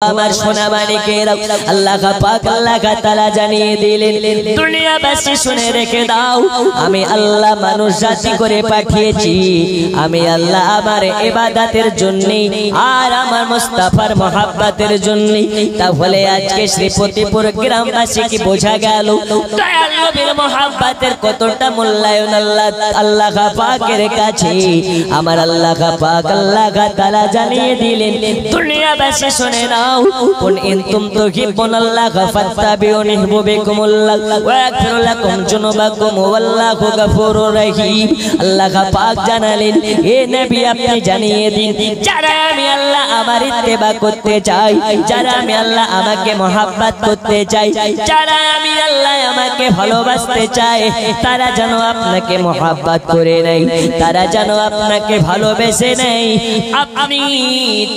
আমার সোনা মানিকেরা আল্লাহ পাক আল্লাহ তাআলা জানিয়ে দিলেন দুনিয়াবাসী শুনে রেখে দাও আমি আল্লাহ মানুষ জাতি করে পাঠিয়েছি আমি আল্লাহ আমার ইবাদতের জন্য আর আমার মুস্তাফার মহব্বতের জন্য তাহলে আজকে শ্রীপতিপুর গ্রামবাসীকে বোঝা গেল দয়াল নবীর মহব্বতের কতটা মূল্যায়ন আল্লাহ পাকের কাছে আমার আল্লাহ পাক আল্লাহ তাআলা জানিয়ে দিলেন দুনিয়াবাসী শুনে নাও قل إن كنتم تحبون الله فاتبعوني يحببكم الله ويغفر لكم ذنوبكم والله غفور رحيم আল্লাহ পাক জানালেন হে নবী আপনি জানিয়ে দিন যারা আমি আল্লাহ আমার ইত্তেবা করতে চাই যারা আমি আল্লাহ আমাকে মহব্বত করতে চাই যারা আমি আল্লাহ আমাকে ভালোবাসতে চাই তারা যেন আপনাকে মহব্বত করে নেয় তারা যেন আপনাকে ভালোবেসে নেয় আপনি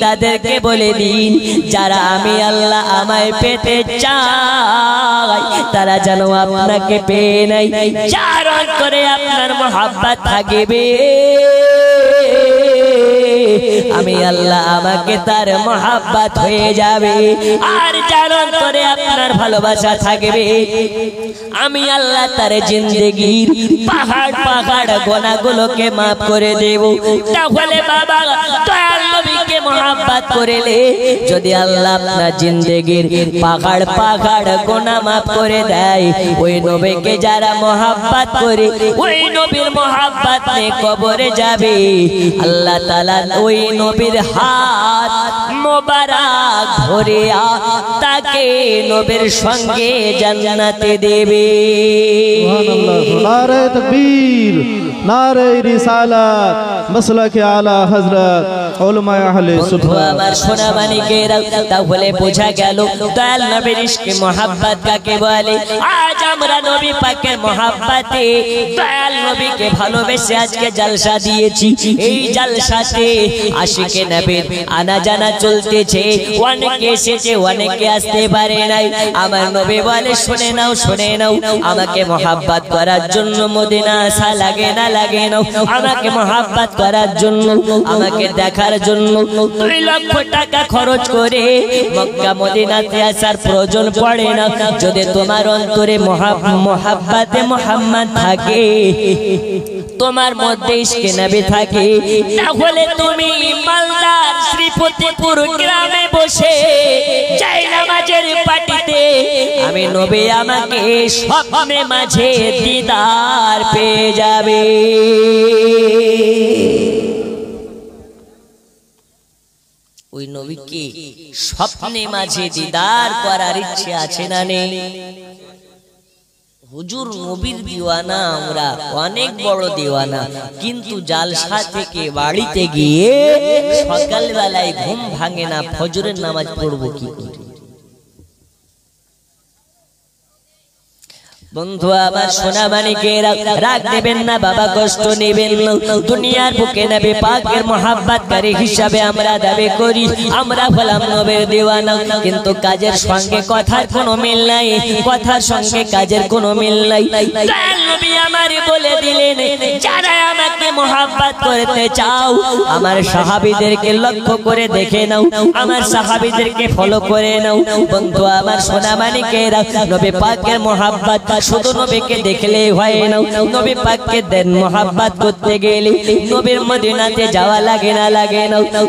তাদেরকে বলে দিন যারা আমি আল্লাহ আমায় পেতে চাই তারা যেন আপনাকে পেয়ে নেয় যার অন্তরে আপনার মহব্বত থাকবে আমি আল্লাহ আমাকে তার মহব্বত হয়ে যাবে আর যার অন্তরে আপনার ভালোবাসা থাকবে আমি আল্লাহ তার জিন্দেগির পাহাড় পাহাড় গুনাহগুলোকে maaf করে দেব তাহলে বাবা দয়াল নবীকে মহব্বত করলে যদি আল্লাহ আপনার জিন্দেগির পাহাড় পাহাড় গুনাহ maaf করে দেয় ওই নবীকে যারা মহব্বত করে ওই নবীর মহব্বত নিয়ে কবরে যাবে আল্লাহ তাআলা ওই নবীর হাত মোবারক ধরে তাকে নবীর সঙ্গে জান্নাতে দেবে সুবহানাল্লাহ নারে তাকবীর নারে রিসালাত মাসলাকে আলা হযরত উলামা আহলে সুন্নাহ আমার সোনা মানিকেরা তাহলে বোঝা গেল দয়াল নবীর ইশকে মহব্বত কাকে বলে আজ আমরা নবী পাকের মহব্বতে দয়াল নবীকে ভালোবেসে আজকে জলসা দিয়েছি এই জলসাতে আশিকে নবীর আনা জানা চলতেছে অনেকে এসেছে অনেকে আসতে পারে নাই আমার নবী বলে শুনে নাও আমাকে মহব্বত করার জন্য মদিনা আসা লাগে না আমাকে মহব্বত করার জন্য আমাকে দেখার জন্য 2 লক্ষ টাকা খরচ করে মক্কা মদিনাতে আসার প্রয়োজন পড়ে না যদি তোমার অন্তরে মহব্বতে মুহাম্মদ থাকে তোমার মধ্যে ইশকে নবী থাকে তাহলে তুমি মালদার শ্রীপতিপুর গ্রামে বসে যাই নামাজের পাটিতে আমি নবী আমাকে স্বপ্নে মাঝে দিদার পেয়ে যাবে ওই নবীকে স্বপ্নে মাঝে দিদার করার ইচ্ছে আছে না নেই হুজুর নবীর দিওয়ানা আমরা অনেক বড় দিওয়ানা কিন্তু জালসা থেকে বাড়িতে গিয়ে সকাল বেলায় ঘুম ভাঙে না ফজরের নামাজ পড়ব কি করে বন্ধু আমার সোনা মানিকেরা রাগ দেবেন না বাবা কষ্ট নেবেন না দুনিয়ার বুকে নবী পাকের মহব্বতকারী হিসাবে আমরা দাবি করি আমরা হলাম নবীর দিওয়ানা কিন্তু কাজের সঙ্গে কথার কোনো মিল নাই কথার সঙ্গে কাজের কোনো মিল নাই দয়াল নবী আমারে বলে দিলেন যারা আমাকে মহব্বত করতে চাও আমার সাহাবীদেরকে লক্ষ্য করে দেখে নাও আমার সাহাবীদেরকে ফলো করে নাও বন্ধু আমার সোনা মানিকেরা নবী পাকের মহব্বত শুধু নবীকে দেখলেই হয় না নবী পাককে দেন মহব্বত করতে গেলে নবীর মদিনাতে যাওয়া লাগে না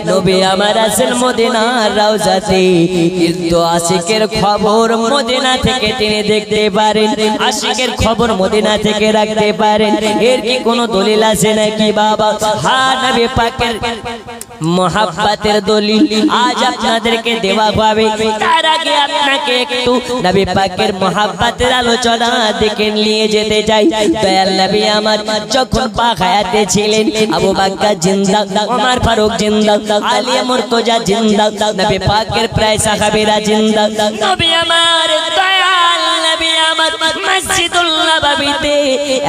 নবী আমার আছেন মদিনার রওজাতে কিন্তু আশিকের খবর মদিনা থেকে তিনি দেখতে পারেন আশিকের খবর মদিনা থেকে রাখতে পারেন এর কি কোনো দলিল আছে নাকি বাবা হ্যাঁ নবী পাকের মহব্বতের দলিল আজ আপনাদেরকে দেওয়া হবে তার আগে আপনাকে একটু নবী পাকের মহব্বতের আলোচনা দেখে নিয়ে যেতে চাই দয়াল নবী আমার যখন পাক হায়াতে ছিলেন আবু বকর জিন্দা ওমর ফারুক জিন্দা আলী মুর্তজা জিন্দা নবী পাকের প্রায় সাহাবীরা জিন্দা নবী আমার দয়াল নবী আমার মসজিদুল নববীতে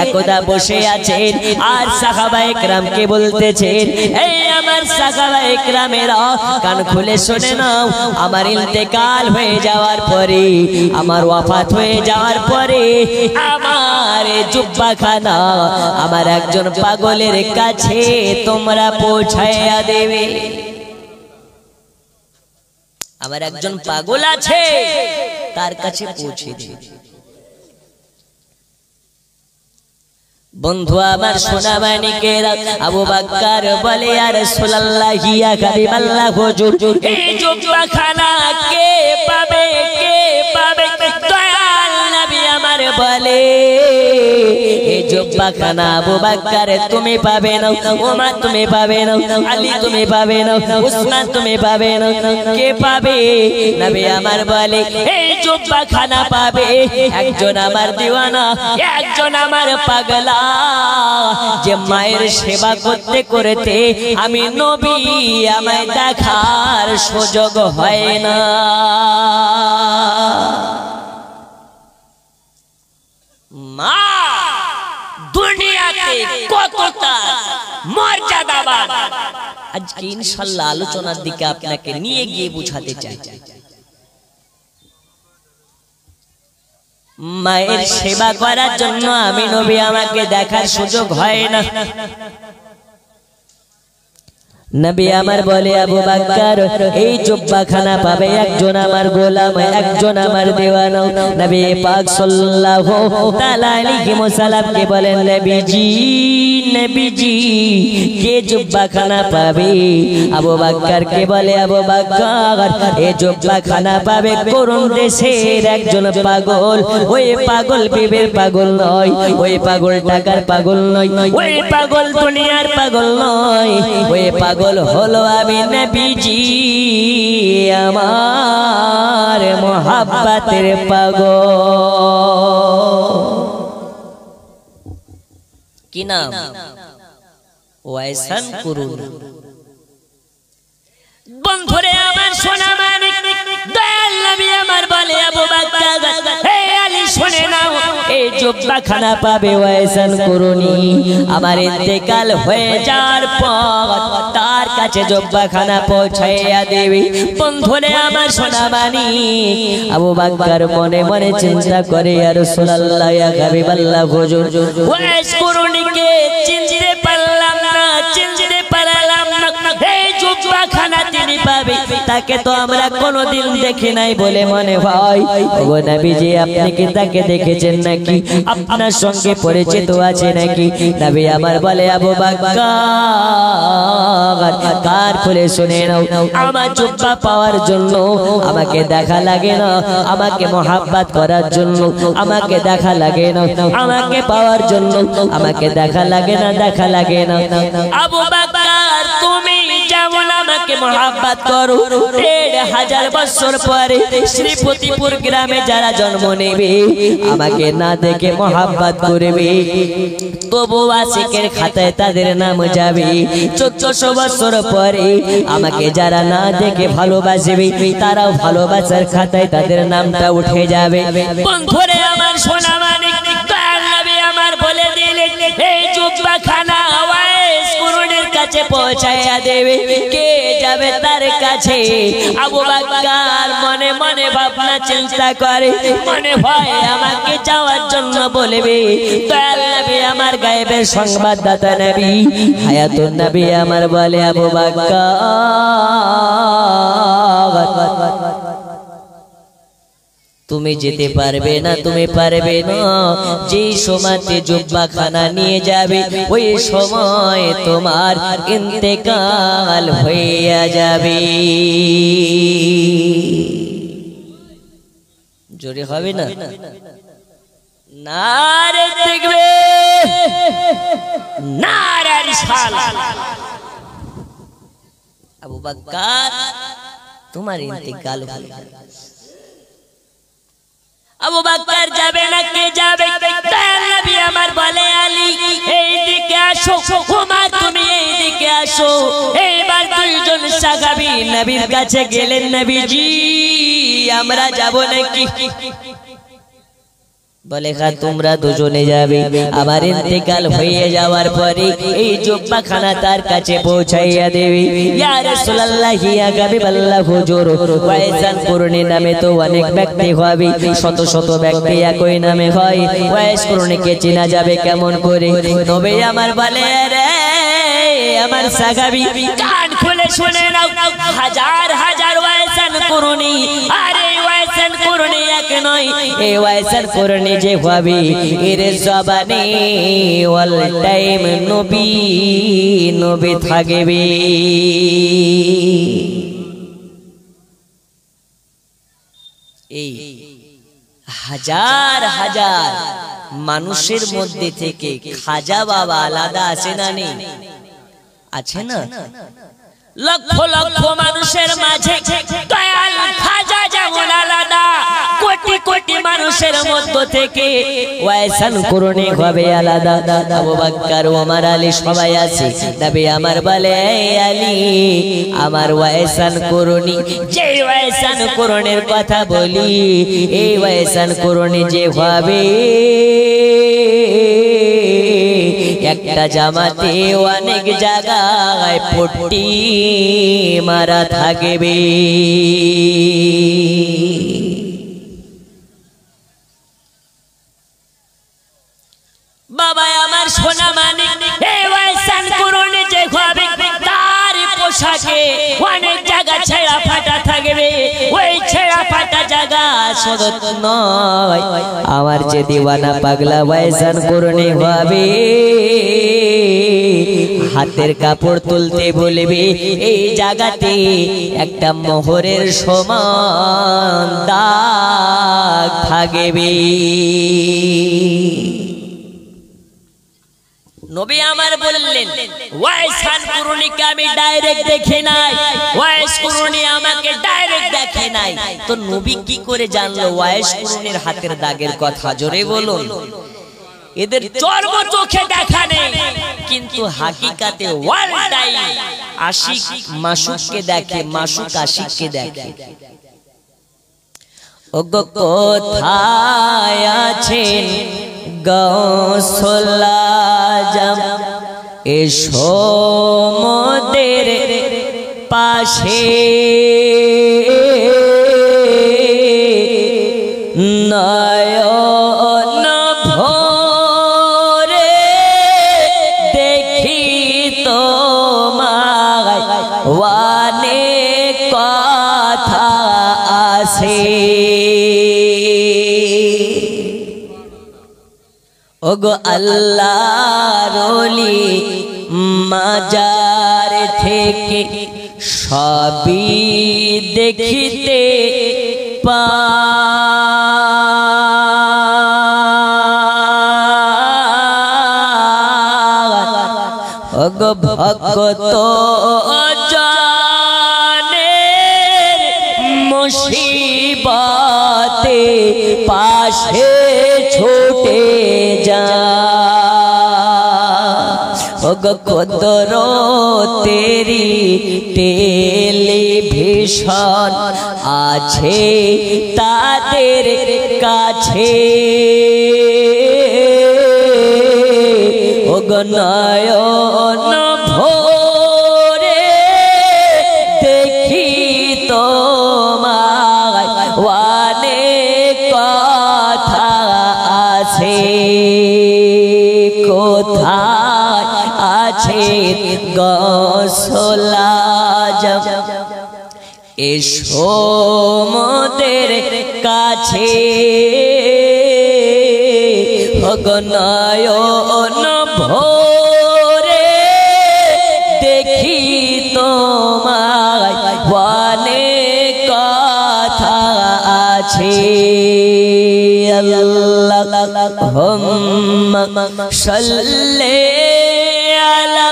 একদা বসে আছেন আর সাহাবায়ে কেরামকে বলতেছেন এই আমার সাহাবায়ে কেরামেরা কান খুলে শুনে নাও আমার ইন্তেকাল হয়ে যাওয়ার পরে আমার ওয়াফাত হয়ে যাওয়ার পরে আমার জুব্বাখানা আমার একজন পাগলের কাছে তোমরা পৌঁছায়া দেবে আমার একজন পাগল আছে, তার কাছে পৌঁছে দিন। বন্ধু আমার সোনা মানিকেরা, আবু বকর বলে ইয়া রাসূলুল্লাহ ইয়া হাবিবাল্লাহ হুজুর, এই জুব্বাখানা কে পাবে, কে পাবে? দয়াল নবী আমার বলে এই জুব্বাখানা আবু বকর তুমি পাবে না, ওমর তুমি পাবে না, আলী তুমি পাবে না, উসমান তুমি পাবে না, কে পাবে? নবী আমার বলে এই জুব্বাখানা পাবে একজন আমার দিওয়ানা, একজন আমার পাগলা, যে মায়ের সেবা করতে করতে আমি নবী আমায় দেখার সুযোগ হয় না। মা দুনিয়াতে কতটা মর্যাদাবান, আজকে ইনশাআল্লাহ আলোচনার দিকে আপনাকে নিয়ে গিয়ে বুঝাতে চাই। মায়ের সেবা করার জন্য আমি নবী আমাকে দেখার সুযোগ হয় না। নবী আমার বলে আবু বকর এই জুব্বাখানা পাবে একজন আমার গোলাম, একজন আমার দেওয়ানা। নবী পাক সাল্লাল্লাহু তাআলা আলাইহি ওয়াসাল্লাম কে বলেন নবীজি, নবীজি কে জুব্বাখানা পাবে? আবু বকর কে বলে আবু বকর এই জুব্বাখানা পাবে করুণ দেশের একজন পাগল। ওই পাগল বিবের পাগল নয়, ওই পাগল টাকার পাগল নয়, ওই পাগল দুনিয়ার পাগল নয়, ওই পাগল হলো আমি নবীজি আমার মোহাব্বতের পাগল। কি নাম? ওয়াইসান কুরুন। বন্ধুরে আমার সোনা মানিক, দয়াল নবী আমার বলে আবু বকর হে আলী শুনে নাও, এই জুব্বাখানা পাবে ওয়াইসান কুরুনি। আমার ইন্তেকাল হয়ে যাওয়ার পর তার কাছে জুব্বাখানা পৌঁছাইয়া দেবে। বন্ধুরে আমার সোনা মানিক, আবু বকর মনে মনে চিন্তা করে ইয়া রাসূলুল্লাহ ইয়া হাবিবাল্লাহ হুজুর, ওয়াইস কুরুনিকে চিনতে পারলাম না, চিনতে পারলাম না। এই জুব্বাখানা তিনি পাবে, তাকে তো আমরা কোনোদিন দেখি নাই বলে মনে হয়। ওগো নবীজি আপনি কি তাকে দেখেছেন নাকি? আপনার সঙ্গে পরিচিত আছে নাকি? নবী আমার বলে আবু বকর কার খুলে শুনে নাও, আমার জুব্বা পাওয়ার জন্য আমাকে দেখা লাগে না, আমাকে মোহাব্বত করার জন্য আমাকে দেখা লাগে না, আমাকে পাওয়ার জন্য আমাকে দেখা লাগে না, দেখা লাগে না। আবু বকর তুমি যেমন আমাকে মোহাব্বত করো, ১,৫০০ বছর পরে শ্রীপতিপুর গ্রামে যারা জন্ম নেবে আমাকে না দেখে মোহাব্বত করবে, তবু আশিকের খাতায় তাদের নাম যাবে। ১৪০০ বছর পরে আমাকে যারা না দেখে ভালোবাসবে, তারাও ভালোবাসার খাতায় তাদের নামটা উঠে যাবে। বন্ধুরে আমার সোনা মানিক, দয়াল নবী আমার বলে দিলেন এই জুব্বাখানা ওয়াইস কুরুনের কাছে পৌঁছাইয়া দেবে। কে যাবে তার কাছে? আবু বকর মনে মনে ভাবনা চিন্তা করে, মনে হয় আমাকে যাওয়ার জন্য বলবে। দয়াল নবী আমার গায়েবের সংবাদদাতা নবী হায়াতুন নবী আমার বলে আবু বকর তুমি যেতে পারবে না, তুমি পারবে না। যে সময়তে জুব্বাখানা নিয়ে যাবে ওই সময় তোমার ইন্তেকাল হয়ে যাবে। জোরে হবে না? নারে তাকবীর, নারে রিসালাত। আবু বকর তোমার ইন্তেকাল হয়ে যাবে। আবু বকর যাবে না, কে যাবে? দয়াল নবী আমার বলে আলী এইদিকে আসো, ওমর তুমি এইদিকে আসো। এইবার দুইজন সাহাবী নবীর কাছে গেলেন, নবীজি আমরা যাব নাকি? বলে হ্যাঁ তোমরা দুজনে যাবে। আমার ইন্তেকাল হয়ে যাওয়ার পরে এই জুব্বাখানা তার কাছে পৌঁছাইয়া দেবে। ইয়া রাসূলুল্লাহ ইয়া হাবিবাল্লাহ হুজুর, ওয়াইসান কুরুনি নামে তো অনেক ব্যক্তি হবে, শত শত ব্যক্তি একই নামে হয়, ওয়াইস কুরুনিকে চেনা যাবে কেমন করে? নবী আমার বলে রে আমার সাহাবী কান খুলে শুনে নাও, হাজার হাজার ওয়াইসান কুরনি, আরে ওয়াইসান কুরনি এক নয়, এই ওয়াইসান কুরনি যে হবে এর জবানে অল টাইম নবী নবী থাকবে। এই হাজার হাজার মানুষের মধ্যে থেকে খাজা বাবা আলাদা আছে না নেই? আছে না? লক্ষ লক্ষ মানুষের মাঝে দয়াল খাজা যেমন আলাদা, কোটি কোটি মানুষের মধ্য থেকে ওয়াইসান কুরনি হবে আলাদা। আবু বকর ওমর আলী সবাই আছে, নবী আমার বলে আলী আমার ওয়াইসান কুরনি, যে ওয়াইসান কুরনির কথা বলি এই ওয়াইসান কুরনি যে হবে একটা জামাতে অনেক জায়গায় পট্টি মারা থাকবে। বাবা আমার সোনা মানিক, এই ওয়াইসান কুরনি যে হবে তার পোশাকে অনেক জায়গা ছেঁড়া ফাটা থাকবে, ওই ছেঁড়া ফাটা জায়গা সদত নয়, আমার যে দিওয়ানা পাগলা ওয়াইসান কুরনি হবে হাতের কাপড় তুলতে বলবে এই জায়গাতে একটা মোহরের সমান দাগ থাকবে। নবী আমার বললেন ওয়াইসান কুরনিকে আমি ডাইরেক্ট দেখি নাই, ওয়াইস কুরনি আমাকে ডাইরেক্ট দেখে নাই, তো নবী কি করে জানলো ওয়াইস কুরনির হাতের দাগের কথা? জোরে বলুন। এদের চর্ম চোখে দেখা নেই, কিন্তু হাকিকাতে ওয়াল টাইম আশিক মাসুককে দেখে, মাসুক আশিককে দেখে। ওগো কোথায় আছেন গৌসুল আজম, এসো মোদের পাশে, নয়ন ভরে দেখি তোমায় অনেক কথা আছে। ওগো আল্লাহর ওলি মাজার থেকে সবই দেখিতে ওগো ভক্ত জানের মুসিবতে পাশে ছুটে যা, ওগো কুদরতেরি টেলিভিশন আছে তাদের কাছে, ওগো নয়ন ভরে দেখি তোমায় অনেক কথা আছে। কোথায় আছে গৌসুল আজম, এসো মোদের কাছে, ওগো নয়ন ভরে দেখি তোমায় অনেক কথা আছে। আল্লাহুম্মা সাল্লি আলা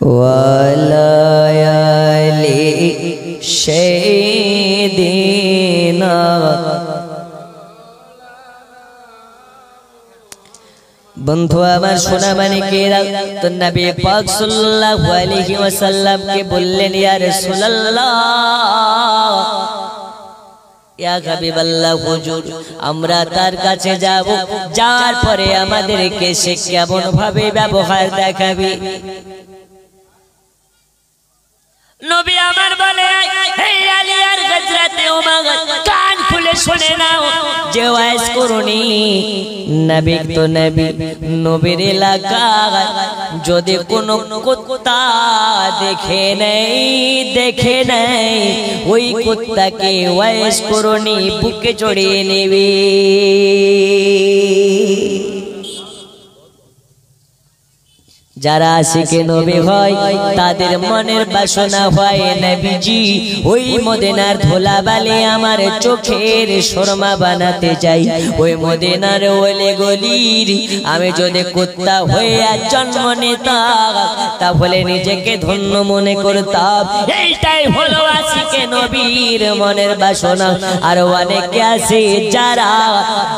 ওয়ালা আলি সাইয়্যিদিনা। বন্ধু আমার সোনা মানিকেরা, তো নবী পাক সাল্লাল্লাহু আলাইহি ওয়াসাল্লামকে বললেন ইয়া রাসূলুল্লাহ, ইয়া হাবিবাল্লাহ হুজুর, আমরা তার কাছে যাব, যাওয়ার পরে আমাদেরকে সে কেমন ভাবে ব্যবহার দেখাবে? নবী আমার বলে হে আলী আর হযরতে উমর, কান খুলে শুনে নাও যে ওয়াইজ করুনি নবী তো নবী নবীর এলাকা যদি কোনো কুত্তা দেখে নেই ওই কুত্তাকে ওয়াইজ করুনি বুকে জড়িয়ে নেবে। যারা আশিকে নবী হয় তাদের মনের বাসনা হয় নবীজি ওই মদিনার ধুলাবালি আমার চোখের শর্মা বানাতে চাই, ওই মদিনার ওলে গলির আমি যদি কুত্তা হয়ে জন্ম নিতাম তাহলে নিজেকে ধন্য মনে করতাম। এইটাই হলো আশিকে নবীর মনের বাসনা। আর অনেকে আছে যারা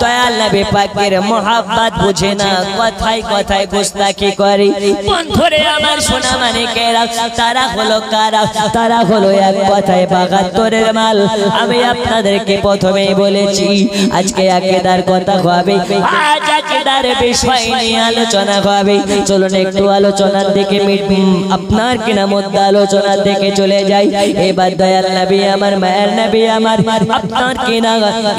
দয়াল নবী পাকের মহব্বত বুঝে না, কথায় কথায় গোস্তাখি করে। বন্ধুরে আমার সোনা মানিকেরা, তারা হলো কারা? তারা হলো এক কথায় ৭২-এর মাল। আমি আপনাদেরকে প্রথমেই বলেছি আজকে আকীদার কথা হবে, আজ আকীদার বিষয় নিয়ে আলোচনা হবে। চলুন একটু আলোচনার দিকে আপনার কিনা মধ্যে আলোচনার দিকে চলে যাই। এবার দয়াল নবী আমার, মায়ের নবী আমার, আপনার কিনা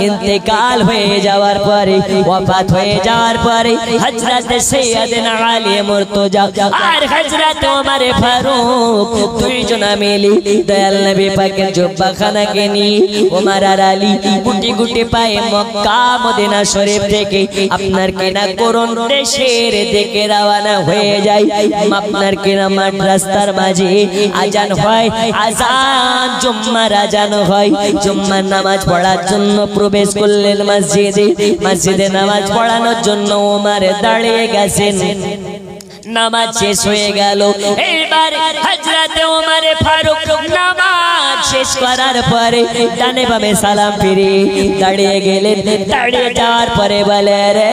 ইন্তেকাল হয়ে যাওয়ার পরে, ওয়াফাত হয়ে যাওয়ার পরে হযরত সৈয়দনা আলী মুর্তজা আর হযরত ওমর ফারুক দুইজনা মিলে দয়াল নবী পাকের জুব্বাখানাকে নিয়ে ওমর আর আলী গুটি গুটি পায়ে মক্কা মদিনা শরীফ থেকে আপনার কিনা করুন দেশের দিকে রওনা হয়ে যায়। আপনার কিনা মাঠ রাস্তার মাঝে আজান হয়, আজান জুম্মার আজান হয়। জুম্মার নামাজ পড়ার জন্য প্রবেশ করলেন মসজিদে। মসজিদে নামাজ পড়ানোর জন্য ওমর দাঁড়িয়ে গেছেন। নামাজ শেষ হয়ে গেল। এইবার হযরত ওমর ফারুক নামাজ শেষ করার পরে ডানে বামে সালাম ফিরে দাঁড়িয়ে গেলেন। দাঁড়িয়ে যাওয়ার পরে বলে, রে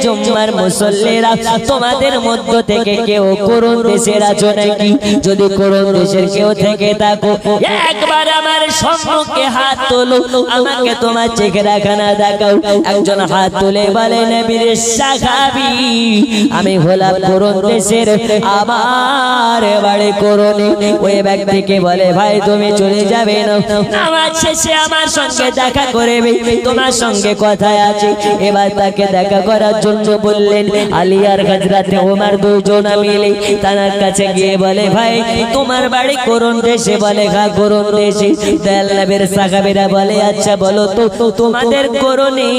জুম্মার মুসল্লিরা, তোমাদের মধ্য থেকে কেউ কোরআন দেশের আছো নাকি? যদি কোরআন দেশের কেউ থেকে থাকো একবার আমার সম্মুখে হাত তোলো, আমাকে তোমার চেহারাখানা দেখাও। একজন হাত তুলে বলে, নবীর সাহাবী আমি হলাম কোরআন দেশের, আমার বাড়ি করোনি। ওই ব্যক্তিকে বলে, ভাই তুমি চলে যাবে না, নামাজ শেষে আমার সঙ্গে দেখা করবে, তোমার সঙ্গে কথা আছে। এবার তাকে দেখা করার জন্য বললেন। আলী আর হযরত ওমর দুইজনা মিলে তার কাছে গিয়ে বলে, ভাই তোমার বাড়ি কোন দেশে? বলে, হ্যাঁ কোন দেশে। দয়াল নবীর সাহাবীরা বলে, আচ্ছা বলো তো তোমাদের করোনি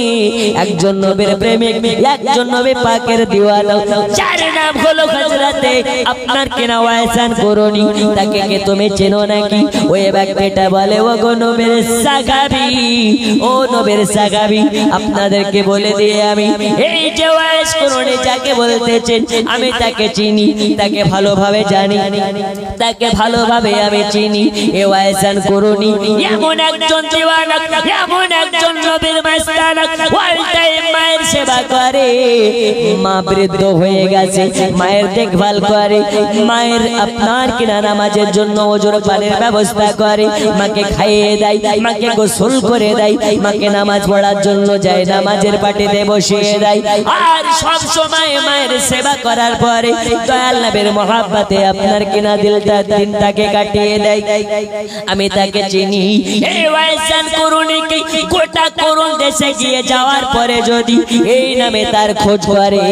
একজন নবীর প্রেমিক, একজন নবী পাকের দিওয়ানা, যার নাম হলো হযরতে আপনার কিনা ওয়াইসান করোনি, তাকে কে তুমি চেনো নাকি? ওই ব্যক্তিটা বলে, ও গো নবীর সাহাবী, ও নবীর সাহাবী, আপনাদেরকে বলে দিয়ে আমি এই যে ওয়াইস করোনি যাকে বলতেছেন আমি তাকে চিনি, তাকে ভালোভাবে জানি, তাকে ভালোভাবে আমি চিনি। এ ওয়াইসান করোনি এমন একজন দিওয়ানা, এমন একজন নবীর মাস্তানা, অল টাইম মায়ের সেবা করে। মা বৃদ্ধ হয়ে গেছে, মায়ের দেখভাল করে, মায়ের আপনার কিনা নামাজের জন্য ওজোর পানির ব্যবস্থা করে, মাকে খাইয়ে দেয়, মাকে গোসল করে দেয়, মাকে নামাজ পড়ার জন্য যায় নামাজের পাটিতে বসিয়ে দেয়। আর সব সময় মায়ের সেবা করার পরে দয়াল নবীর মহব্বতে আপনার কিনা দিনটাকে কাটিয়ে দেয়। আমি তাকে চিনি। এই ওয়াইসান করুণীকে গোটা করুণ দেশে গিয়ে যাওয়ার পরে যদি এই নামে তার খোঁজ করে,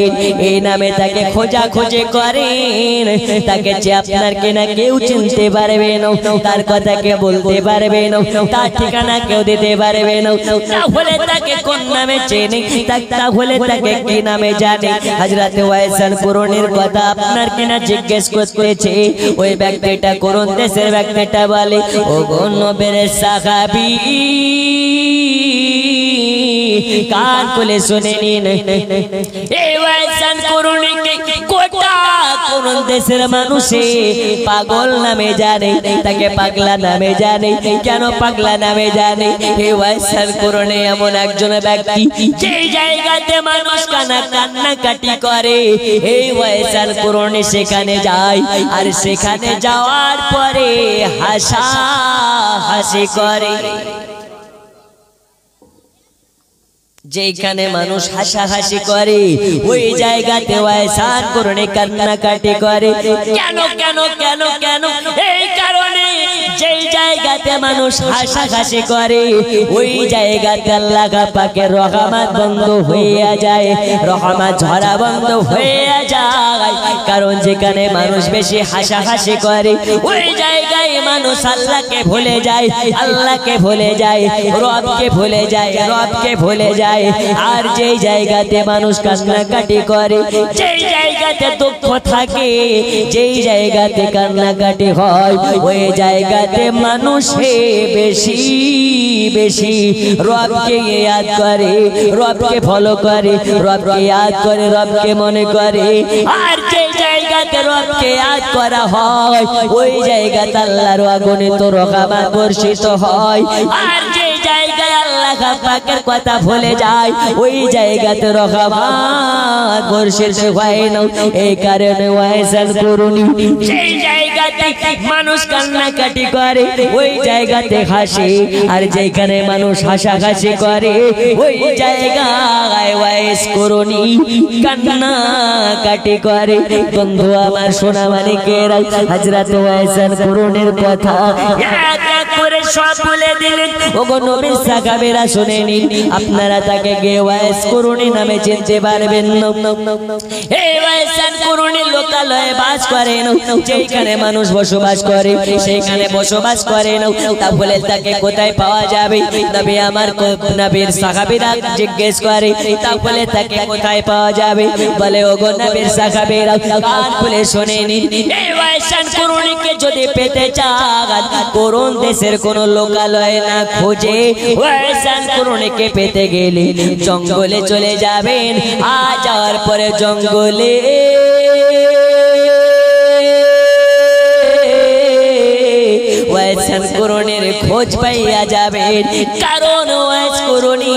এই নামে তাকে খোঁজাখুঁজি করেন, তাকে যে আপনার কিনা কেউ চিনতে পারবে না, তার কথা কে বলতে পারবে না, তার ঠিকানা কেউ দিতে পারবে না। তাহলে তাকে কোন নামে চেনে, তাহলে তাকে কি নামে জানে? হযরত ওয়াইসান করুণীর কথা আপনার কিনা জিজ্ঞেস করতেছে। ওই ব্যক্তিটা কোন দেশের ব্যক্তিটা বলে, ও গো নবীর সাহাবী, কান খুলে শুনে নিন। এই ওয়াইসান করুণীকে গোটা কোন দেশের মানুষে পাগল নামে জানে, তাকে পাগলা নামে জানে। কেন পাগলা নামে জানে? এই ওয়াইসান করুণী এমন একজন ব্যক্তি যে জায়গাতে মানুষ কান্নাকাটি করে, এই ওয়াইসান করুণী সেখানে যায়, আর সেখানে যাওয়ার পরে হাসাহাসি করে। যেখানে মানুষ হাসাহাসি করে ওই জায়গাতে ওয়াইসান করনে কান্নাকাটি করে কেন কেন কেন কেন এই কারণে যেই জায়গাতে মানুষ হাসাহাসি করে ওই জায়গাতে আল্লাহ পাকের রহমত বন্ধ হয়ে যায়, রহমত ঝরা বন্ধ হয়ে যায়। কারণ যেখানে মানুষ বেশি হাসাহাসি করে ওই জায়গায় মানুষ আল্লাহকে ভুলে যায়, আল্লাহকে ভুলে যায়, রবকে ভুলে যায়, রবকে ভুলে যায়। আর যেই জায়গাতে মানুষ কান্নাকাটি করে, যেই জায়গাতে দুঃখ থাকে, যেই জায়গাতে কান্নাকাটি হয় ওই জায়গাতে মানুষে বেশি বেশি রবকে ইয়াদ করে, রবকে ফলো করে, রবকে ইয়াদ করে, রবকে মনে করে। আর যেই জায়গাতে রবকে ইয়াদ করা হয় ওই জায়গাতে আল্লাহর অগণিত রহমত বর্ষিত হয়। আর যেই জায়গায় আল্লাহ পাকের কথা ভুলে যায় ওই জায়গাতে রহমত বর্ষিত হয় না। এই কারণে ওয়াইসান করুনি সেই জায়গাতে মানুষ কান্নাকাটি করে ওই জায়গাতে হাসে, আর যেখানে মানুষ হাসাহাসি করে ওই জায়গায় ওয়াইস করুনি কান্নাকাটি করে। বন্ধু আমার সোনা মানিকেরা হযরত ওয়াইসান করুনির কথা এক এক করে সব বলে দিলেন। ওগো নবীর সাহাবীরা শুনে নিন, আপনারা তাকে ওয়াইস করুনি নামে চিনতে পারবেন না। এই ওয়াইসান করুনি লোকালয়ে বাস করেন, যেখানে মানুষ বসবাস করে সেখানে বসবাস করেন। তাহলে তাকে কোথায় পাওয়া যাবে? নবী আমার নবীর সাহাবীরা জিজ্ঞেস করে তাহলে তাকে কোথায় পাওয়া যাবে? বলে ওগো নবীর সাহাবীরা কান খুলে শুনে নিন, এই ওয়াইসান করুনিকে যদি পেতে চান কোন দেশের কোন লোকালয়ে না খুঁজে ওয়াইসান করুনিকে পেতে গেলে জঙ্গলে চলে যাবেন। আর যাওয়ার পরে জঙ্গলে ওয়াইসান করুনির খোঁজ পাইয়া যাবেন। কারণ ওয়াইস করুনি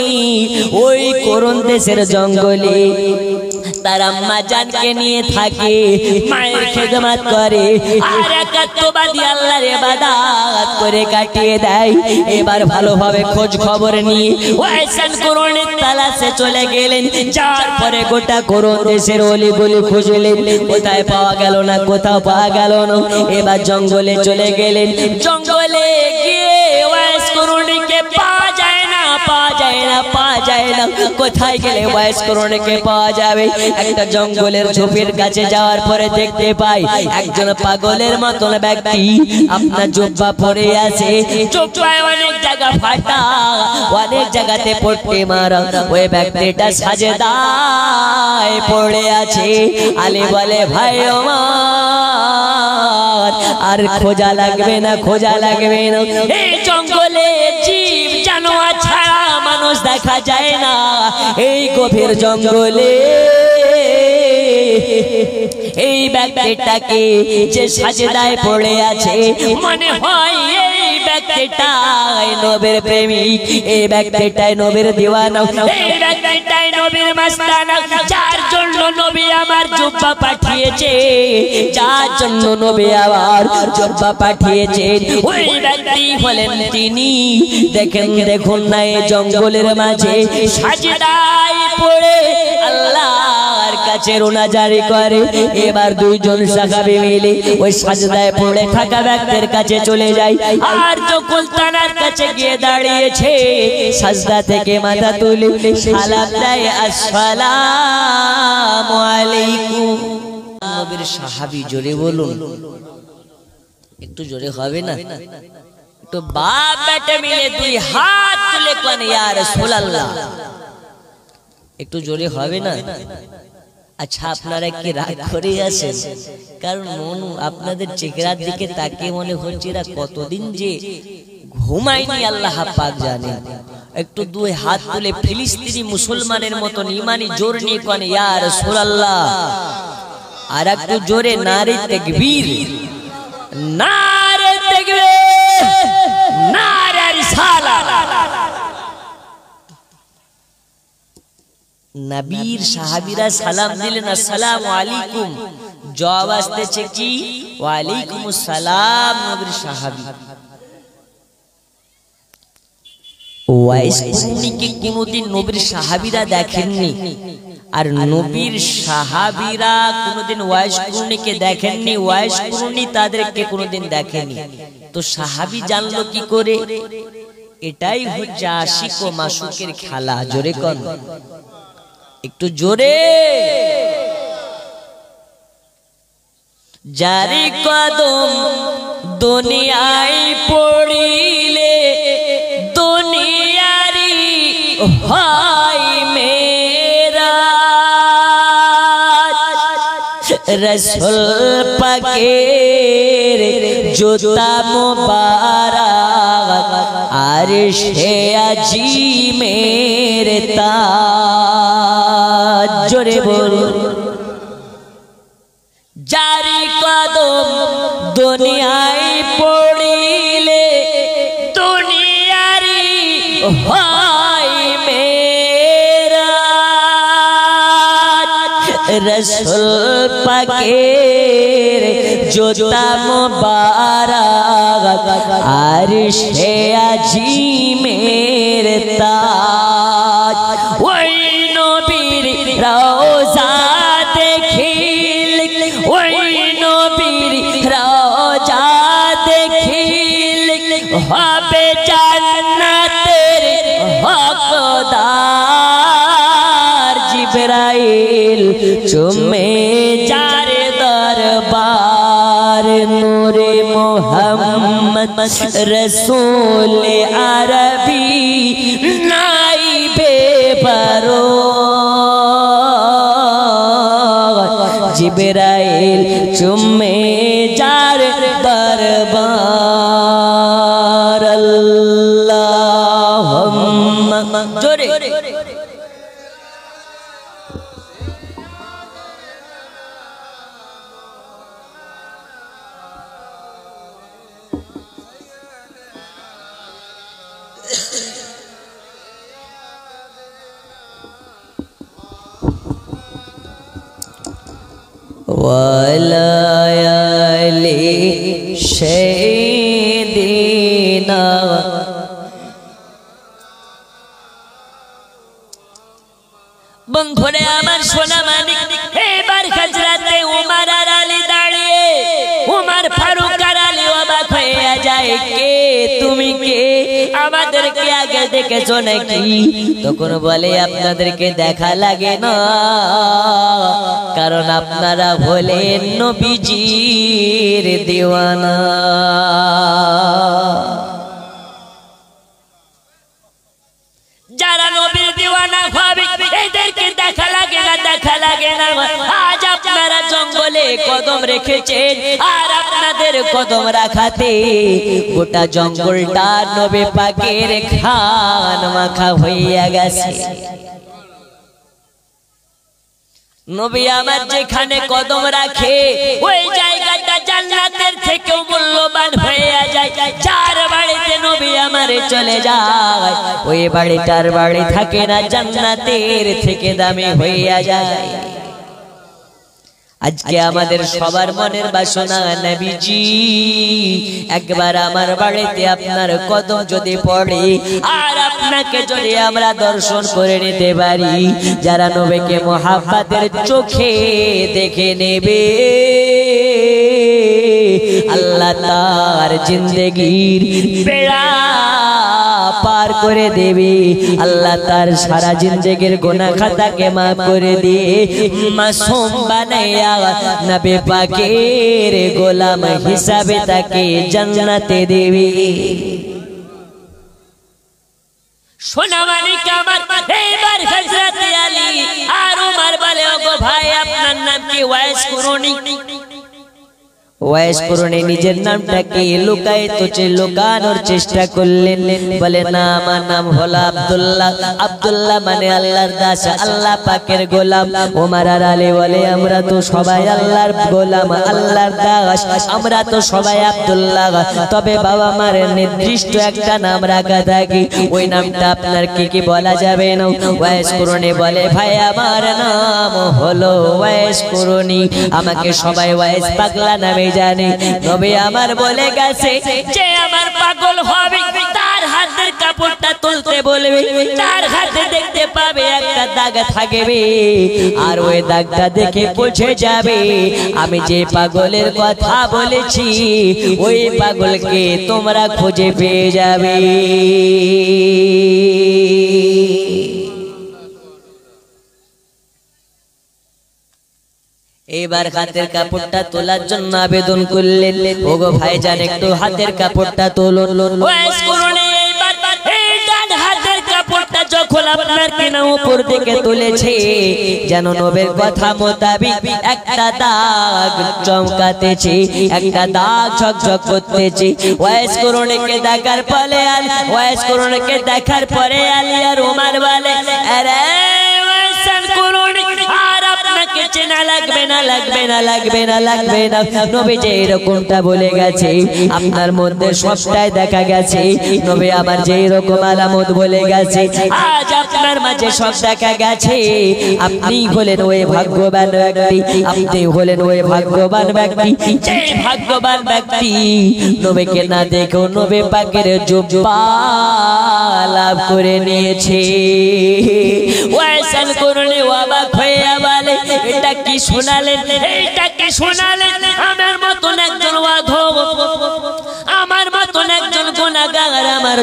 ওই কোন দেশের জঙ্গলে তার আম্মা জানকে নিয়ে থাকে, মায়ের খেদমত করে আর একাত্মবাদী আল্লাহর ইবাদত করে কাটিয়ে দেয়। এবার ভালোভাবে খোঁজ খবর নিয়ে ওয়াইসান করুনির তালাশে চলে গেলেন। যার পরে গোটা কোরআন দেশের অলিগলি খুঁজলেন, কোথায় পাওয়া গেল না, কোথাও পাওয়া গেল না। এবার জঙ্গলে চলে গেলেন। জঙ্গলে গিয়ে ওয়াইস করুনিকে পাওয়া যায় না, পাওয়া যায় না, পাওয়া যায় না। কোথায় গেলে ওয়াইস করুনিকে পাওয়া যাবে? একটা জঙ্গলের ঝোপের কাছে যাওয়ার পরে দেখতে পাই একজন পাগলের মতন ব্যক্তি আপনার জুব্বা পরে আছে, জুব্বায় অনেক জায়গা ফাটা, অনেক জায়গাতে পট্টি মারা। ওই ব্যক্তিটা সাজদায় পড়ে আছে। আলী বলে ভাই আমার আর খোঁজা লাগবে না, খোঁজা লাগবে না। এই জঙ্গলে জীব জানোয়ার ছাড়া মানুষ দেখা যায় না। এই গভীর জঙ্গলে এই ব্যক্তিটাকে যে সাজদায় পড়ে আছে মনে হয় এই ব্যক্তিটাই নবীর প্রেমিক, এই ব্যক্তিটাই নবীর দিওয়ানা, এই ব্যক্তিটাই নবীর মাস্তানা, যার জন্য নবী আমার জুব্বা পাঠিয়েছে, যার জন্য নবী আমার জুব্বা পাঠিয়েছেন ওই ব্যক্তি হলেন তিনি। দেখেন দেখুন না এই জঙ্গলের মাঝে সাজদায় পড়ে আল্লাহর কাছে রোনা জারি করে। এবার দুইজন সাহাবী মিলে ওই সাজদায় পড়ে থাকা ব্যক্তির কাছে চলে যায়। আর যখন তার কাছে গিয়ে দাঁড়িয়েছে সাজদা থেকে মাথা তুলে সালাম দেয়, আসসালামু আলাইকুম। নবীর সাহাবী জোরে বলুন, একটু জোরে হবে না? একটু বাপ বেটা মিলে দুই হাত তুলে কোন ইয়া রাসূলুল্লাহ, একটু জোরে হবে না? আচ্ছা আপনারা কি রাগ করে আছেন? কারণ মন আপনাদের চেহারার দিকে তাকিয়ে মনে হচ্ছে এরা কতদিন যে ঘুমায়নি আল্লাহ পাক জানেন। একটু দুই হাত তুলে ফিলিস্তিনি মুসলমানের মতন ইমানি জোর নিয়ে কোন ইয়া রাসূলুল্লাহ, আর একটু জোরে নারে তাকবীর, নারে তাকবীর, নারে রিসালাত। নবীর সাহাবীরা সালাম দিলেন আসসালামু আলাইকুম, জবাব আসতেছে কি ওয়া আলাইকুমুস সালাম। নবীর সাহাবী ওয়াইস কুরুনিকে কোনোদিন নবীর সাহাবীরা দেখেননি, আর নবীর সাহাবীরা কোনোদিন ওয়াইস কুরুনিকে দেখেননি, ওয়াইস কুরুনি তাদেরকে কোনোদিন দেখেনি। তো সাহাবী জানলো কি করে? এটাই হচ্ছে আশিক ও মাসুকের খেলা। জোরে কোন, একটু জোরে। জারি কদম দুনিয়ায় পড়িলে দুনিয়ারি হয় মেরা, রসুল পাকের জুতা মুবারক আরশে আজিমের তাজ। জোরে বল। জারি কদম দুনিয়ায় পড়িলে দুনিয়ারি হয় মেরা, রসুল পাকের জুতা মুবারক আরশে আজিমের তাজ। ওই নবীর রওজা দেখিল, ওই নবীর রওজা দেখিল হবে জান্নাতের হকদার। জিবরাইল চুমে যার দরবার, নূরে মুহাম্মদ রসূল আরবি নাইবে বরো। জিবরাইল চুমে যার দরবার। আল্লাহুম্মা জোরে। ওয়ালায়ালি শাইদিনা, বন্ধুরে আমার সোনা মানিক, এবার হাজরাতে উমর আর আলী দাঁড়িয়ে, উমর ফারুক আর আলী অবাক হয়ে যায়, কে তুমি কে, আমাদেরকে আগে দেখেছো নাকি? তখন বলে আপনাদেরকে দেখা লাগে না, কারণ আপনারা হলেন নবীজির দিওয়ানা। যারা নবীর দিওয়ানা হবে এদেরকে দেখা লাগে না, দেখা লাগে না। আজ আপনারা জঙ্গলে কদম রেখেছেন, আর আপনাদের কদম রাখাতে গোটা জঙ্গলটা নবী পাকের খান মাখা হইয়া গেছে। নবী আমার যেখানে কদম রাখে ওই জায়গাটা জান্নাতের থেকেও মূল্যবান হয়ে যায়। যার বাড়িতে নবী আমারে চলে যায় ওই বাড়িটার বাড়ি থাকে না, জান্নাতের থেকে দামি হইয়া যায়। আজকে আমাদের সবার মনের বাসনা নবীজি একবার আমার বাড়িতে আপনার কদম যদি পড়ে, আর আপনাকে যদি আমরা দর্শন করে নিতে পারি, যারা নবীকে মুহাব্বতের চোখে দেখে নেবে আল্লাহ তার জিন্দেগির বেড়া পার করে দেবে। আল্লাহ তার সারা জিন্দেগির গুনাহ খাতাকে মাফ করে দিয়ে মাসুম বানায়া নবী পাকের গোলাম হিসাবে তাকে জান্নাতে দেবে। সোনা মানিক আমার, এবার হযরত আলী আর উমর বলে, ওগো ভাই আপনার নাম কি? ওয়াইস কুরুনি। ওয়াইস কুরুনি নিজের নামটাকে লুকানোর চেষ্টা করলেন। বলে না, আমার নাম হলো আব্দুল্লাহ। আব্দুল্লাহ মানে আল্লাহর দাস, আল্লাহ পাকের গোলাম। ওমর আর আলী বলে, আমরা তো সবাই আল্লাহর গোলাম, আল্লাহর দাস, আমরা তো সবাই আব্দুল্লাহ। তবে বাবা মার নির্দিষ্ট একটা নাম রাখা থাকে, ওই নামটা আপনার কি বলা যাবে না? ওয়াইস কুরুনি বলে, ভাই আমার নাম হলো ওয়াইস কুরুনি, আমাকে সবাই ওয়াইস পাগলা নামে জানে নবী আমার বলে গেছে যে আমার পাগল হবে তার হাতের কাপড়টা তুলতে বলবে, তার হাতে দেখতে পাবে একটা দাগ থাকবে, আর ওই দাগটা দেখে বুঝে যাবে আমি যে পাগলের কথা বলেছি ওই পাগলকে তোমরা খুঁজে পেয়ে যাবে। এবার হাতের কাপড়টা তোলার জন্য আবেদন করলেন, ওগো ভাইজান একটু হাতের কাপড়টা তুলুন। হাতের কাপড়টা যখন আপনার কিনা উপর দিকে তুলেছে যেন নবীর কথা মোতাবিক একটা দাগ চমকাতেছে, একটা দাগ ঝকঝক করতেছে। ওয়াইস করুণকে দেখার পরে ওয়াইস করুণকে দেখার পরে আলী আর ওমর বলে আরে চেনা লাগবে না লাগবে না লাগবে না লাগবে না, নবী যে এরকমটা বলে গেছে আপনার মধ্যে সবটাই দেখা গেছে, নবী আমার যে এরকম আলামত বলে গেছে আজ আপনার মাঝে সব দেখা গেছে। আপনি হলেন ওই ভাগ্যবান ব্যক্তি, আপনি হলেন ওই ভাগ্যবান ব্যক্তি যে ভাগ্যবান ব্যক্তি নবীকে না দেখেও নবী পাকের জুব্বা লাভ করে নিয়েছে। ওয়াইসাল করলে অবাক হয়ে বলে এটা কি শোনালেন, এটা কি শোনালেন? আমার মতন একজন অধম, আমার মতন একজন গুনাহগার, আমার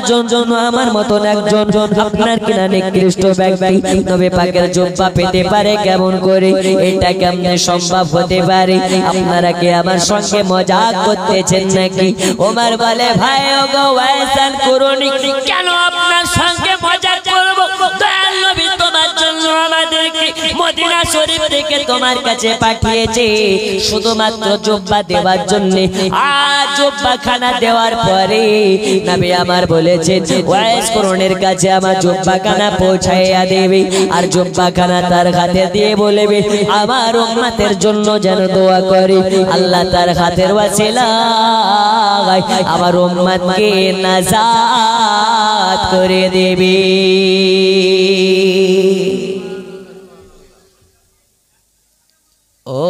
মতন একজন আপনার কিনা নিকৃষ্ট ব্যক্তি নবী পাকের জুব্বা পেতে পারে কেমন করে? এটা কেমনে সম্ভব হতে পারে? আপনারা কি আমার সঙ্গে মজাক করতেছেন নাকি? ওমর বলে ভাই ওগো ওয়াইসাল করুনি, কেন আপনার সঙ্গে মজাক করব? দয়াল নবী তোমার জন্য আমাদেরকে মদিনা শরীফ থেকে তোমার কাছে পাঠিয়েছে শুধুমাত্র জুব্বা দেওয়ার জন্য। আর জুব্বা খানা দেওয়ার পরে নবী আমার বলেছেন ওয়াইস করুনের কাছে আমার জুব্বা খানা পৌঁছাইয়া দেবে, আর জুব্বা খানা তার হাতে দিয়ে বলবে আমার উম্মতের জন্য যেন দোয়া করে আল্লাহ তার হাতের ওয়াসিলায় আমার উম্মতকে নাজাত করে দেবে। ও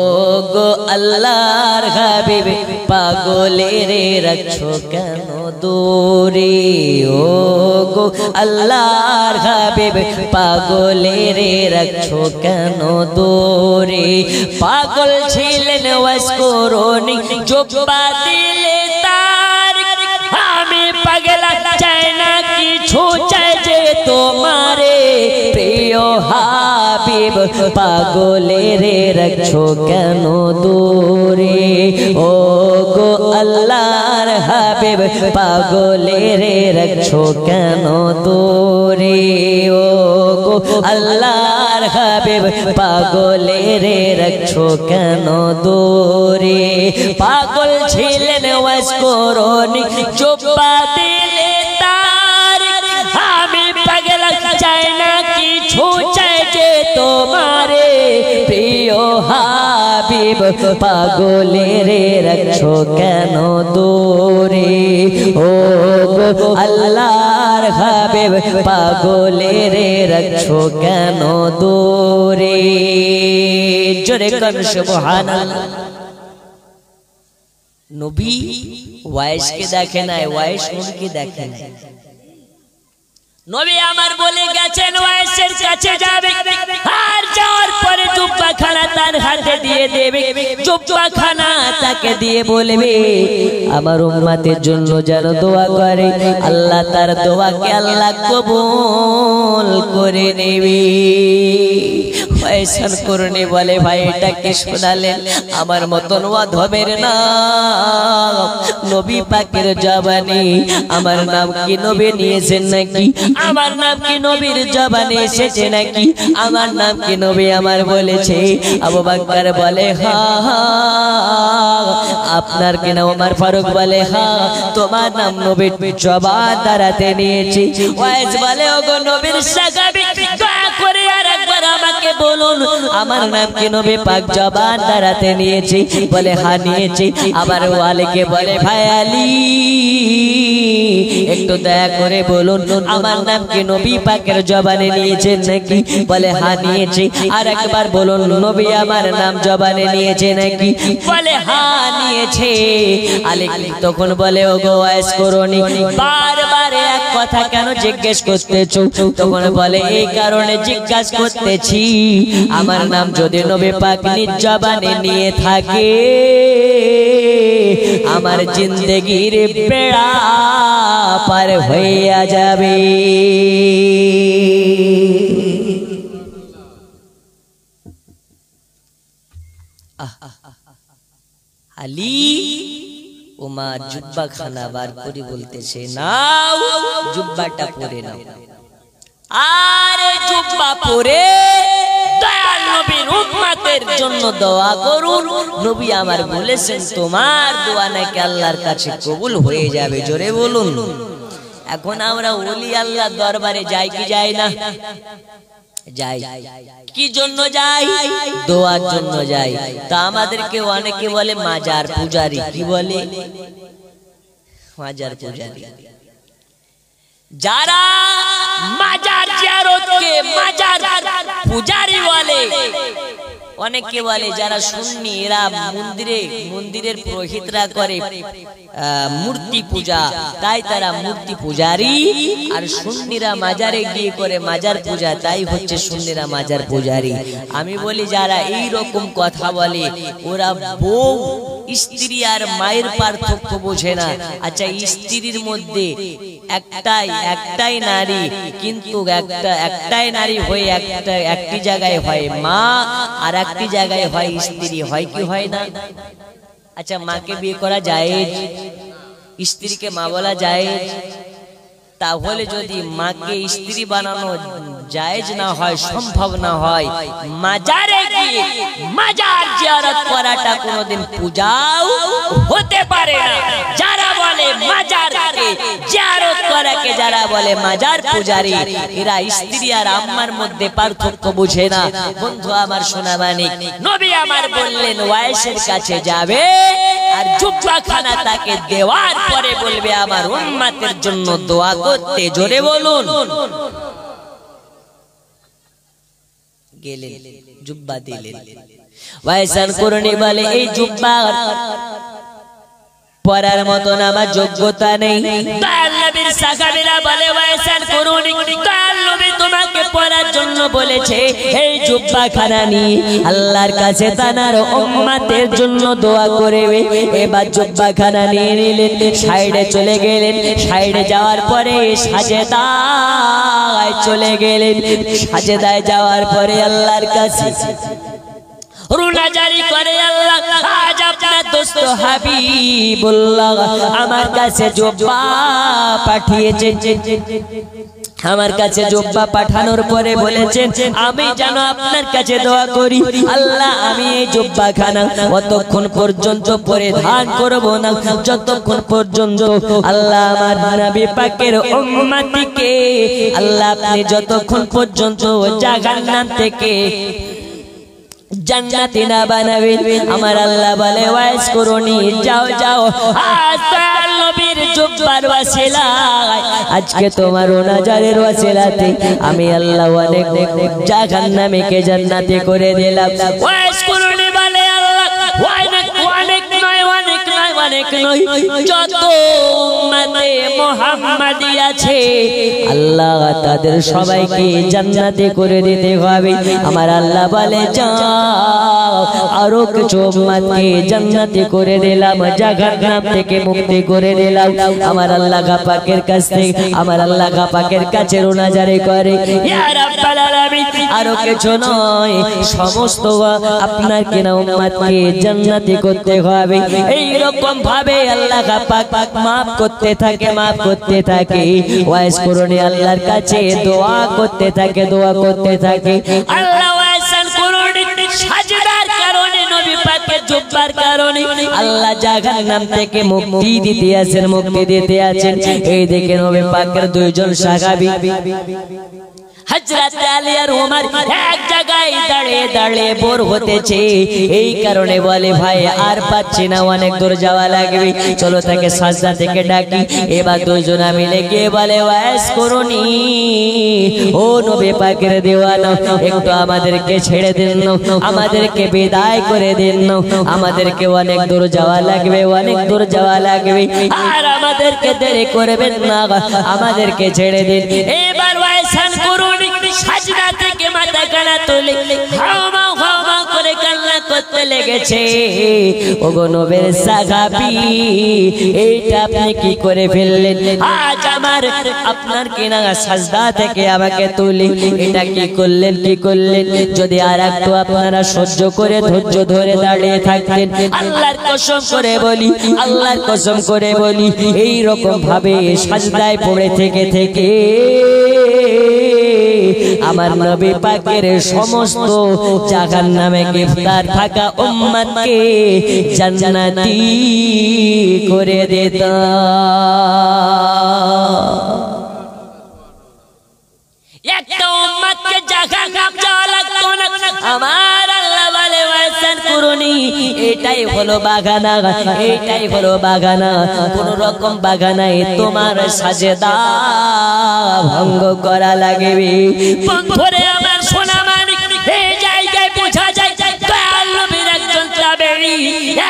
গো আল্লাহর হাবিব পাগলের রাখছো কেন দূরে? ও গো আল্লাহর হাবিব পাগলের রাখছো কেন দূরে? পাগল ছিলেন ওয়াজ করুনি জুব্বা দিলে তার, আমি পাগলা চাই না কিছু চাই যে তোমারে প্রিয় হাবিব পাগলের রাখছো কেন দূরে? ও গো আল্লাহর হাবিব পাগলের রাখছো কেন দূরে? ও গো আল্লাহর হাবিব পাগলের রাখছো কেন দূরে? পাগল ছিলেন ওয়াজ করুনি জুব্বা দিলে তার, আমি পাগলা চাই না কিছু চাই যে তোমারে প্রিয় হাবিব পাগলের রাখছো কেন দূরে? ও গো আল্লাহর হাবিব পাগলের রাখছো কেন দূরে? জোরে কান সুবহানাল্লাহ। নবী ওয়াইসকে দেখে নাই, ওয়াইস নবীকে দেখে নাই। নবী আমার বলে গেছেন ওয়াইসের কাছে যাবে, আর যাওয়ার পরে জুব্বা খানা তার হাতে দিয়ে দেবে, জুব্বা খানা তাকে দিয়ে বলবে আমার উম্মতের জন্য যেন দোয়া করে, আল্লাহ তার দোয়াকে আল্লাহ কবুল করে নেবে। ওয়াইসাল করুনি বলে ভাই এটা কি শোনালেন? আমার মতন অধমের নাম নবী পাকের জবানে, আমার নাম কি নবী নিয়েছেন নাকি? আমার নাম কি নবীর জবানে এসেছে নাকি? আমার নাম কি নবী আমার বলেছে? আবু বকর বলে হ্যাঁ। আপনার কিনা ওমর ফারুক বলে হ্যাঁ, তোমার নাম নবীর জবান দ্বারাতে নিয়েছি। ওয়াইস বলে ওগো নবীর সাহাবী দয়া করে আর একবার আমাকে বলুন আমার নাম কি নবী পাক জবান দ্বারাতে নিয়েছি? বলে হ্যাঁ নিয়েছি। আবার ওয়ালিকে বলে ভাই আলী একটু দয়া করে বলুন আমার নাম কি নবী পাকের জবানে নিয়েছেন নাকি? বলে হ্যাঁ নিয়েছি। আর একবার বলুন নবী আমার নাম জবানে নিয়েছে নাকি? বলে হ্যাঁ নিয়েছে। নিয়েছে। আলী তখন বলে ওগো ওয়াইস করনি, বারবার এক কথা কেন জিজ্ঞেস করতেছো? তখন বলে এই কারণে জিজ্ঞাসা করতেছি, আমার নাম যদি নবী পাক নিজ জবানে নিয়ে থাকে আমার জিন্দেগির বেড়া পার হইয়া যাবে। আলী ওমা জুব্বা খানা বার করে বলতেছে, নাও জুব্বাটা পরে নাও। আরে জুব্বা পরে দয়াল নবীর উম্মতের জন্য দোয়া করুন। নবী আমার বলেছেন তোমার দোয়া নাকি আল্লাহর কাছে কবুল হয়ে যাবে। জোরে বলুন। এখন আমরা ওলি আল্লাহর দরবারে যাই কি যাই না? যাই। কি জন্য যাই? দোয়ার জন্য যাই। তা আমাদেরকে অনেকে বলে মাজার পূজারি। কি বলে? মাজার পূজারি। যারা মাজার জিয়ারতকে মাজার পূজারি বলে, অনেকে বলে যারা সুন্নি এরা মন্দিরের পুরোহিতরা করে মূর্তি পূজা, তাই তারা মূর্তি পূজারি। আর সুন্নিরা মাজারে গিয়ে করে মাজার পূজা, তাই হচ্ছে সুন্নিরা মাজার পূজারি। আমি বলি যারা এই রকম কথা বলে ওরা বউ স্ত্রী আর মায়ের পার্থক্য বোঝে না। আচ্ছা, স্ত্রীর মধ্যে একটাই নারী, কিন্তু একটাই নারী হয়ে একটি জায়গায় হয় মা আর একটি জায়গায় হয় স্ত্রী, হয় কি হয় না? আচ্ছা, মাকে বিয়ে করা জায়েজ, স্ত্রীকে মা বলা জায়েজ। তাহলে যদি মাকে স্ত্রী বানানো জায়েজ না হয়, সম্ভব না হয়, মাজারে গিয়ে মাজার জিয়ারত করাটা কোনোদিন পূজাও হতে পারে না। যারা বলে মাজারকে জিয়ারত করাকে যারা বলে মাজার পূজারি, এরা স্ত্রী আর আম্মার মধ্যে পার্থক্য বুঝে না। বন্ধু আমার সোনা মানিক, নবী আমার বললেন ওয়াইসের কাছে যাবে আর জুব্বাখানা তাকে দেওয়ার পরে বলবে আমার উম্মতের জন্য দোয়া করতে। জোরে বলুন। গেলেন, জুব্বা দিলেন। ওয়াইসান করনি বলে এই জুব্বা পরার মতন আমার যোগ্যতা নেই। দয়াল নবীর সাহাবীরা বলে ওয়াইসান করনি, দয়াল নবী তোমাকে পরার জন্য বলেছে এই জুব্বাখানা নিয়ে আল্লাহর কাছে তানার উম্মতের জন্য দোয়া করবে। এবার জুব্বাখানা নিয়ে নিলেন, সাইডে চলে গেলেন। সাইডে যাওয়ার পরে সাজেদায় চলে গেলেন। সাজেদায় যাওয়ার পরে আল্লাহর কাছে রুনা জারি করে, আল্লাহ আজ আপনার দোস্ত হাবিবুল্লাহ আমার কাছে জুব্বা পাঠিয়েছেন। আমার কাছে জুব্বা পাঠানোর পরে বলেছেন আমি যেন আপনার কাছে দোয়া করি। আল্লাহ আমি এই জুব্বাখানা অতক্ষণ পর্যন্ত পরিধান করব না যতক্ষণ পর্যন্ত আল্লাহ আমার নবী পাকের উম্মতিকে আল্লাহ আপনি যতক্ষণ পর্যন্ত জাহান্নাম থেকে জান্নাতি না বানাবেন। আমার আল্লাহ বলে ওয়াইস করনি, যাও যাও আল্লাহর নবীর জুব্বার ওয়াসিলায় আজকে তোমার ওনাজারের ওয়াসিলাতে আমি আল্লাহ অনেক জাহান্নামীকে জান্নাতি করে দিলাম। ওয়াইস করনি বলে আল্লাহ অনেক নয় যত উম্মতে মুহাম্মাদি আছে আল্লাহ তাদের সবাইকে জান্নাতে করে দিতে হবে। আমার আল্লাহ বলে যাও আরো কিছু উম্মতকে জান্নাতে করে দিলাম, জাহান্নাম থেকে মুক্তি করে দিলাম। আমার আল্লাহ পাকের কাছ থেকে আমার আল্লাহ পাকের কাছে রোনাজারি করে ইয়া রাব্বাল আলামিন আরো কিছু নয় সমস্ত আপনার কিনা উম্মতকে জান্নাতে করতে হবে। এই রকম ভাবে আল্লাহ পাক মাফ করতে থাকে, মাফ করতে থাকে। ওয়াইস করনি আল্লাহর কাছে দোয়া করতে থাকে, দোয়া করতে থাকে। আল্লাহ ওয়াইসান করনি সাজদার কারণে নবী পাকের জুব্বার কারণে আল্লাহ জাহান্নাম থেকে মুক্তি দিতে আছেন, মুক্তি দিতে আছেন। এই দেখে নবী পাকের দুইজন সাহাবী হযরত আলী আর ওমর এক জায়গায় দাঁড়িয়ে দাঁড়িয়ে বোর হতেছে এই কারণে বলে ভাই আর পাচ্ছি না অনেক দূর যাওয়া লাগবে চলো তাকে সাজদা থেকে ডাকি এবার দুইজনা মিলে গিয়ে বলে ওয়াস করুনি ও নবী পাকের দেওয়ানা একটু আমাদেরকে ছেড়ে দিন আমাদেরকে বিদায় করে দিন আমাদেরকে অনেক দূর যাওয়া লাগবে অনেক দূর যাওয়া লাগবে আর আমাদেরকে দেরি করবেন না আমাদেরকে ছেড়ে দিন এবার ওয়াইসান করুনি সাজদা থেকে মাথা কানা তুলে হাওমাও হাওমাও করে কান্না করতে লেগেছে ওগো নবীর সাহাবী এইটা আপনি কি করে ফেললেন আজ আমার আপনার কিনা সাজদা থেকে আমাকে তুলে এটা কি করলেন যদি আর একটু আপনারা সহ্য করে ধৈর্য ধরে দাঁড়িয়ে থাকতেন আল্লাহর কসম করে বলি এই রকম ভাবে সাজদায় পড়ে থেকে আমার নবী পাকের সমস্ত জাহান্নামে গ্রেফতার থাকা উম্মতকে জান্নাতি করে দিতাম একটা উম্মতকে জাহান্নাম যাওয়া লাগতো না আমার আল্লাহ বলে ওয়াসান করুনি এটাই হলো বাগানা কোন রকম বাগানায় তোমার সাজদা ভঙ্গ করা লাগবে বন্ধুরে আমার সোনা মানিক এই জায়গায় বোঝা যায় দয়াল নবীর একজন তাবেঈ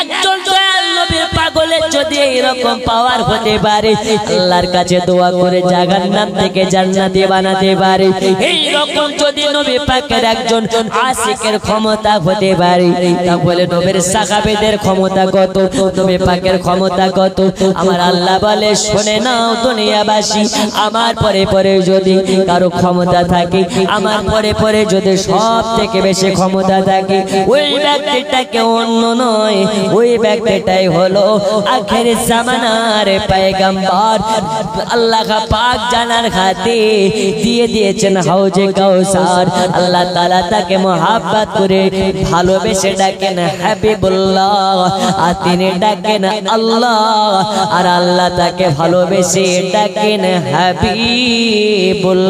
একজন দয়াল নবীর পাগলের যদি এরকম পাওয়ার হতে পারে আল্লাহর কাছে দোয়া করে জাহান্নাম থেকে জান্নাতি বানাতে পারে এই রকম যদি নবী পাকের একজন আশিকের ক্ষমতা হতে পারে তাহলে নবীর সাহাবীদের ক্ষমতা কত নবী পাকের ক্ষমতা কত আমার আল্লাহ বলে শুনে নাও দুনিয়াবাসী আমার পরে যদি কারো ক্ষমতা থাকে আমার পরে যদি সব থেকে বেশি ক্ষমতা থাকে ওই ব্যক্তিটাকে অন্য নয় ওই ব্যক্তিটাই হলো আখির জামানার পয়গম্বর আল্লাহ পাক জানার হাতে দিয়ে দিয়েছেন হাউজে কাউসার আল্লাহ তাআলা তাকে মহব্বত করে ভালোবেসে ডাকেন হাবিবুল্লাহ আর তিনি ডাকেন আল্লাহ আর আল্লাহ তাকে ভালোবেসে ডাকেন হাবিবুল্লাহ।